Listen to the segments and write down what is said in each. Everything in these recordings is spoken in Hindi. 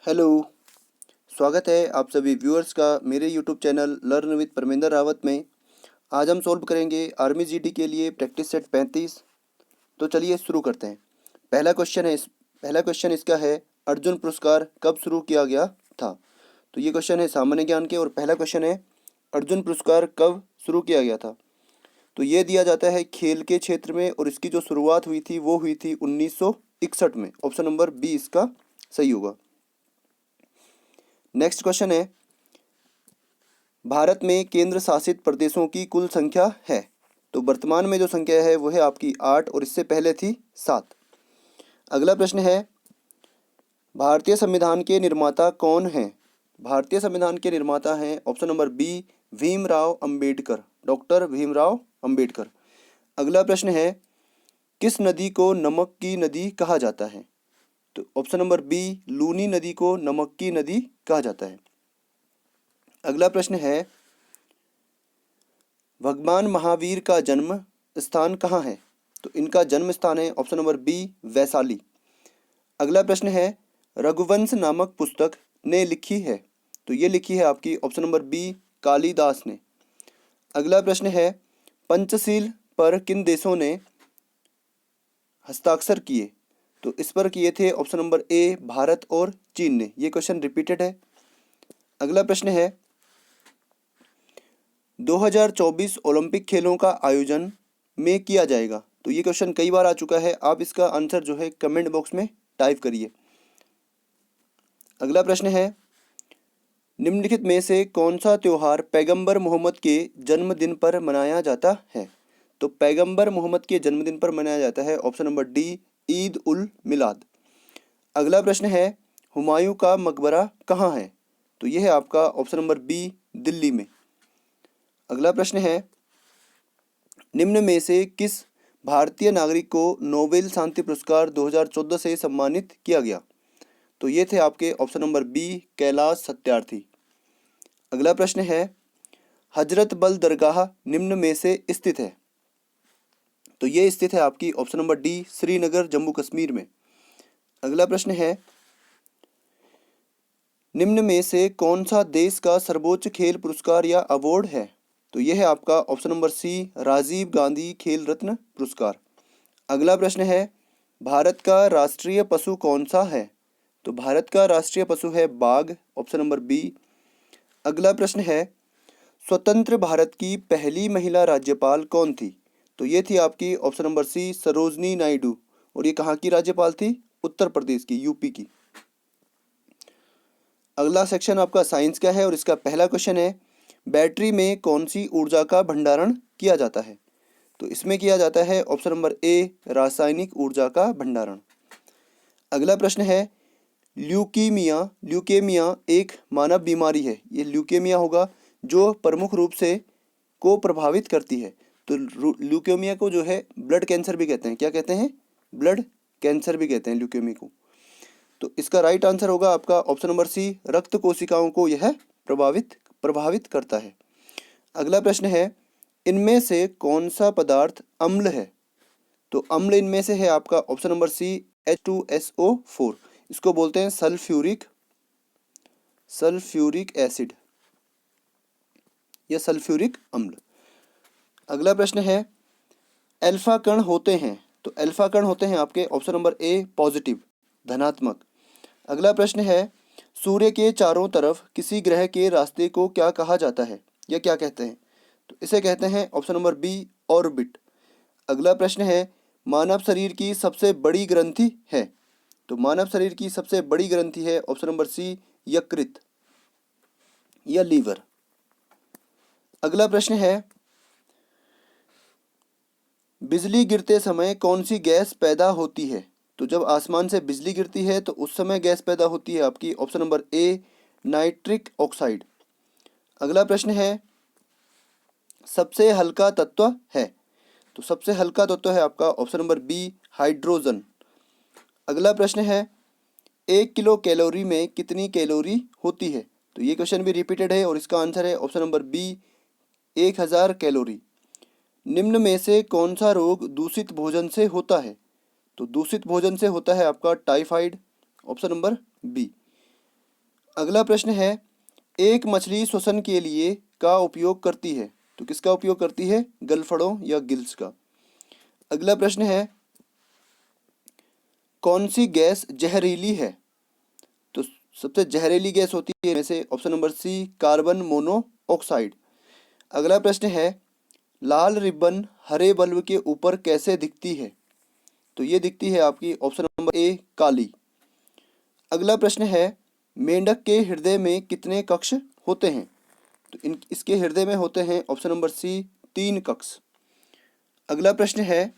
हेलो। स्वागत है आप सभी व्यूअर्स का मेरे YouTube channel learn with Parmendra Rawat में। आज हम सॉल्व करेंगे आर्मी जीडी के लिए प्रैक्टिस सेट 35। तो चलिए शुरू करते हैं। पहला क्वेश्चन इसका है, अर्जुन पुरस्कार कब शुरू किया गया था। तो ये क्वेश्चन है सामान्य ज्ञान के और पहला क्वेश्चन है अर्जुन पुरस्कार कब शुरू किया गया था। तो ये दिया जाता है खेल के क्षेत्र में और इसकी जो शुरुआत हुई थी वो हुई थी 1961 में। ऑप्शन नंबर बी इसका सही होगा। नेक्स्ट क्वेश्चन है, भारत में केंद्र शासित प्रदेशों की कुल संख्या है। तो वर्तमान में जो संख्या है वो है आपकी 8 और इससे पहले थी 7। अगला प्रश्न है, भारतीय संविधान के निर्माता कौन हैं। भारतीय संविधान के निर्माता हैं option number B Bhimrao Ambedkar, doctor Bhimrao Ambedkar. अगला प्रश्न है, किस नदी को नमक की नदी कहा जाता है। तो ऑप्शन नंबर बी लूनी नदी को नमक की नदी कहा जाता है। अगला प्रश्न है, भगवान महावीर का जन्म स्थान कहाँ है। तो इनका जन्म स्थान है ऑप्शन नंबर बी वैशाली। अगला प्रश्न है, रघुवंश नामक पुस्तक ने लिखी है। तो ये लिखी है आपकी ऑप्शन नंबर बी कालिदास ने। अगला प्रश्न है, पंचशील पर किन देशों ने हस्ताक्षर किए। तो इस पर किए थे ऑप्शन नंबर ए भारत और चीन ने। ये क्वेश्चन रिपीटेड है। अगला प्रश्न है, 2024 ओलंपिक खेलों का आयोजन में किया जाएगा। तो ये क्वेश्चन कई बार आ चुका है, आप इसका आंसर जो है कमेंट बॉक्स में टाइप करिए। अगला प्रश्न है, निम्नलिखित में से कौन सा त्यौहार पैगंबर मोहम्मद के जन्मदिन पर मनाया जाता है। तो पैगंबर मोहम्मद के जन्मदिन पर मनाया जाता है option number D Eid ul मिलाद। अगला प्रश्न है, हुमायूं का मकबरा कहाँ है। तो यह है आपका ऑप्शन नंबर बी दिल्ली में। अगला प्रश्न है, निम्न में से किस भारतीय नागरिक को नोबेल शांति पुरस्कार 2014 से सम्मानित किया गया। तो ये थे आपके option number B Kailash Satyarthi. अगला प्रश्न है, हजरत बल दरगाह निम्न में से स्थित है। तो ये स्थित है आपकी option number D Srinagar Jammu Kashmir में। अगला प्रश्न है, निम्न में से कौन सा देश का सर्वोच्च खेल पुरस्कार या अवार्ड है। तो यह है आपका option number C Rajiv Gandhi Khel Ratna पुरस्कार। अगला प्रश्न है, भारत का राष्ट्रीय पशु कौन सा है। तो भारत का राष्ट्रीय पशु है बाघ, ऑप्शन नंबर बी। अगला प्रश्न है, स्वतंत्र भारत की पहली महिला राज्यपाल कौन थी। तो ये थी आपकी option number C Sarojini Naidu. और ये कहाँ की राज्यपाल थी, उत्तर प्रदेश की, यूपी की। अगला सेक्शन आपका साइंस का है और इसका पहला क्वेश्चन है, बैटरी में कौन सी ऊर्जा का भंडारण किया जाता है। तो इसमें किया जाता है ऑप्शन नंबर ए रासायनिक ऊर्जा का भंडारण। अगला प्रश्न है, ल्यूकेमिया एक मानव बीमारी है। ये ल्यूकेमिया होगा जो प्रमुख रूप से को प्रभावित करती है। तो ल्यूकेमिया को जो है ब्लड कैंसर भी कहते हैं। क्या कहते हैं, ब्लड कैंसर भी कहते हैं ल्यूकेमिया को। तो इसका राइट आंसर होगा आपका ऑप्शन नंबर सी रक्त कोशिकाओं को यह प्रभावित करता है। अगला प्रश्न है, इनमें से कौन सा पदार्थ अम्ल है। तो अम्ल इनमें से है आपका ऑप्शन नंबर सी H2SO4। इसको बोलते हैं सल्फ्यूरिक एसिड या सल्फ्यूरिक अम्ल। अगला प्रश्न है, अल्फा कण होते हैं। तो अल्फा कण होते हैं आपके ऑप्शन नंबर ए पॉजिटिव, धनात्मक। अगला प्रश्न है, सूर्य के चारों तरफ किसी ग्रह के रास्ते को क्या कहा जाता है या क्या कहते हैं। तो इसे कहते हैं ऑप्शन नंबर बी ऑर्बिट। अगला प्रश्न है, मानव शरीर की सबसे बड़ी ग्रंथि है। तो मानव शरीर की सबसे बड़ी ग्रंथि है ऑप्शन नंबर सी यकृत या लीवर। अगला प्रश्न है, बिजली गिरते समय कौन सी गैस पैदा होती है। तो जब आसमान से बिजली गिरती है तो उस समय गैस पैदा होती है आपकी option number A nitric oxide. अगला प्रश्न है, सबसे हल्का तत्व है। तो सबसे हल्का तत्व है आपका ऑप्शन नंबर बी हाइड्रोजन। अगला प्रश्न है, 1 किलो कैलोरी में कितनी कैलोरी होती है। तो ये क्वेश्चन भी रिपीटेड है और इसका आंसर है ऑप्शन नंबर बी 1000 कैलोरी। निम्न में से कौन सा रोग दूषित भोजन से होता है। तो दूषित भोजन से होता है आपका टाइफाइड, ऑप्शन नंबर बी। अगला प्रश्न है, एक मछली श्वसन के लिए का उपयोग करती है, तो किसका उपयोग करती है? गलफड़ों या गिल्स का। अगला प्रश्न है, कौन सी गैस जहरीली है? तो सबसे जहरीली गैस होती है में से option number C carbon monoxide. अगला प्रश्न है, लाल रिबन हरे बल्ब के ऊपर कैसे दिखती है? तो ये दिखती है आपकी ऑप्शन नंबर ए काली। अगला प्रश्न है, मेंढक के हृदय में कितने कक्ष होते हैं? तो इसके हृदय में होते हैं ऑप्शन नंबर सी 3 कक्ष। अगला प्रश्न है,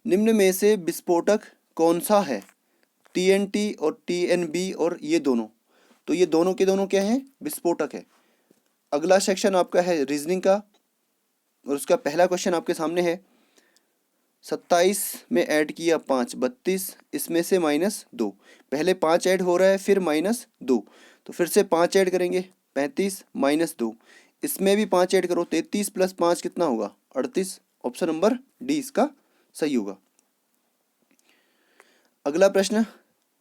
निम्न में से विस्फोटक कौन सा है? TNT और TNB और ये दोनों, तो ये दोनों के दोनों क्या हैं? विस्फोटक है। अगला सेक्शन आपका है रीजनिंग का, और उसका पहला क्वेश्चन आपके सामने है, 27 में ऐड किया 5 32, इसमें से -2। पहले 5 ऐड हो रहा है फिर -2, तो फिर से 5 ऐड करेंगे 35 -2, इसमें भी 5 ऐड करो 33 + 5 कितना होगा? 38। ऑप्शन नंबर डी इसका सही होगा। अगला प्रश्न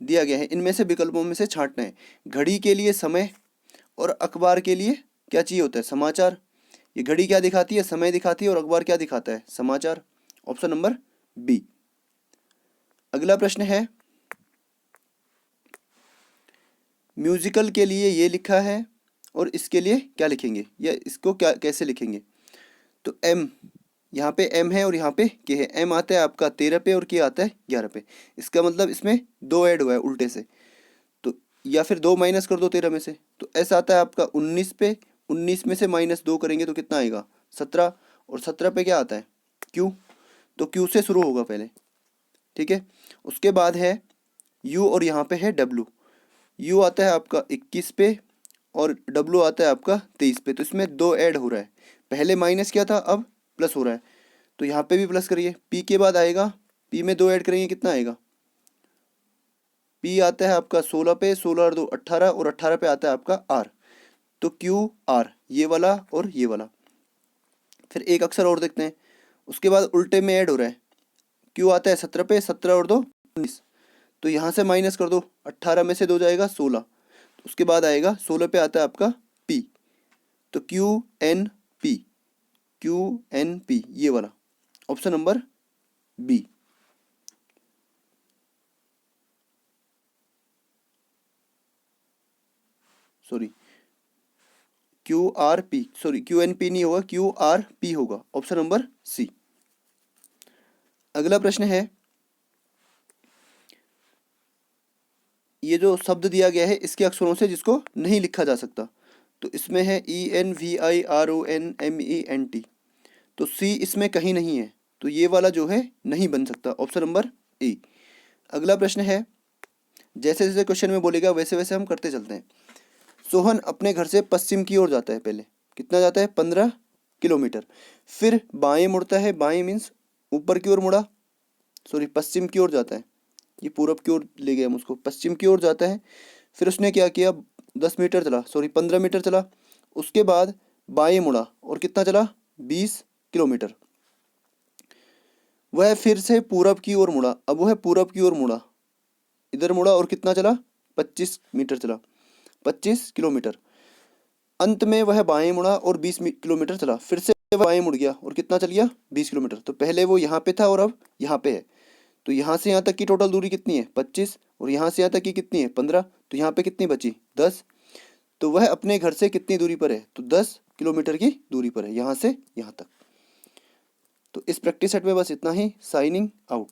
दिया गया है, इनमें से विकल्पों में से छांटना है। घड़ी के लिए समय और अखबार के लिए क्या चाहिए होता है? समाचार। ये घड़ी क्या दिखाती है? समय दिखाती है, और अखबार क्या दिखाता है? समाचार। Option number B. अगला प्रश्न है, म्यूजिकल के लिए ये लिखा है और इसके लिए क्या लिखेंगे, या इसको क्या कैसे लिखेंगे? तो एम, यहाँ पे एम है और यहाँ पे के है। एम आता है आपका 13 पे और के आता है 11 पे। इसका मतलब इसमें 2 ऐड हुआ है उल्टे से, तो या फिर 2 माइनस कर दो 13 में से, तो ऐसा आता है आपका 19 पे। 19 में से -2 करेंगे तो कितना आएगा? 17। और 17 पे क्या आता है? क्यू, तो क्यू से शुरू होगा पहले, ठीक है। उसके बाद है यू और यहाँ पे है डब्लू। यू आता है आपका 21 पे और डब्लू आता है आपका 23 पे, तो इसमें 2 ऐड हो रहा है। पहले माइनस किया था, अब प्लस हो रहा है, तो यहाँ पे भी प्लस करिए। पी के बाद आएगा, पी में 2 ऐड करेंगे कितना आएगा? पी आता है आपका 16 पे, 16 और 2 18, और 18 पे आता है आपका आर, तो क्यू आर ये वाला और ये वाला। फिर एक अक्षर और देखते हैं, उसके बाद उल्टे में ऐड हो रहा है। क्यू आता है 17 पे, 17 और 2 19, तो यहाँ से माइनस कर दो, 18 में से 2 जाएगा 16, तो उसके बाद आएगा 16 पे आता है आपका पी, तो क्यू एन पी ये वाला। Option number B. Sorry, Q N P नहीं होगा, QRP होगा। Option number C. अगला प्रश्न है, ये जो शब्द दिया गया है इसके अक्षरों से जिसको नहीं लिखा जा सकता, तो इसमें है ENVIRONMENT, तो सी इसमें कहीं नहीं है, तो ये वाला जो है नहीं बन सकता। Option number A. अगला प्रश्न है, जैसे जैसे क्वेश्चन में बोलेगा वैसे वैसे हम करते चलते हैं। सोहन अपने घर से पश्चिम की ओर जाता है, पहले कितना जाता है? 15 किलोमीटर। फिर बाएं मुड़ता है, बाएं मीन्स ऊपर की ओर मुड़ा, सॉरी पश्चिम की ओर जाता है, ये पूरब की ओर ले गए हम उसको, पश्चिम की ओर जाता है। फिर उसने क्या किया? 10 मीटर चला, सॉरी 15 मीटर चला, उसके बाद बाएं मुड़ा और कितना चला? 20 किलोमीटर। वह फिर से पूरब की ओर मुड़ा, अब वह पूरब की ओर मुड़ा, इधर मुड़ा और कितना चला? 25 मीटर चला, 25 किलोमीटर। अंत में वह बाएं मुड़ा और 20 किलोमीटर चला, फिर से वह बाएं मुड़ गया और कितना चल गया? 20 किलोमीटर। तो पहले वो यहाँ पे था और अब यहाँ पे है, तो यहाँ से यहाँ तक की टोटल दूरी कितनी है? 25, और यहाँ से यहाँ तक की कितनी है? 15, तो यहाँ पे कितनी बची? 10। तो वह अपने घर से कितनी दूरी पर है? तो 10 किलोमीटर की दूरी पर है, यहाँ से यहाँ तक। तो इस प्रैक्टिस सेट में बस इतना ही। Signing out.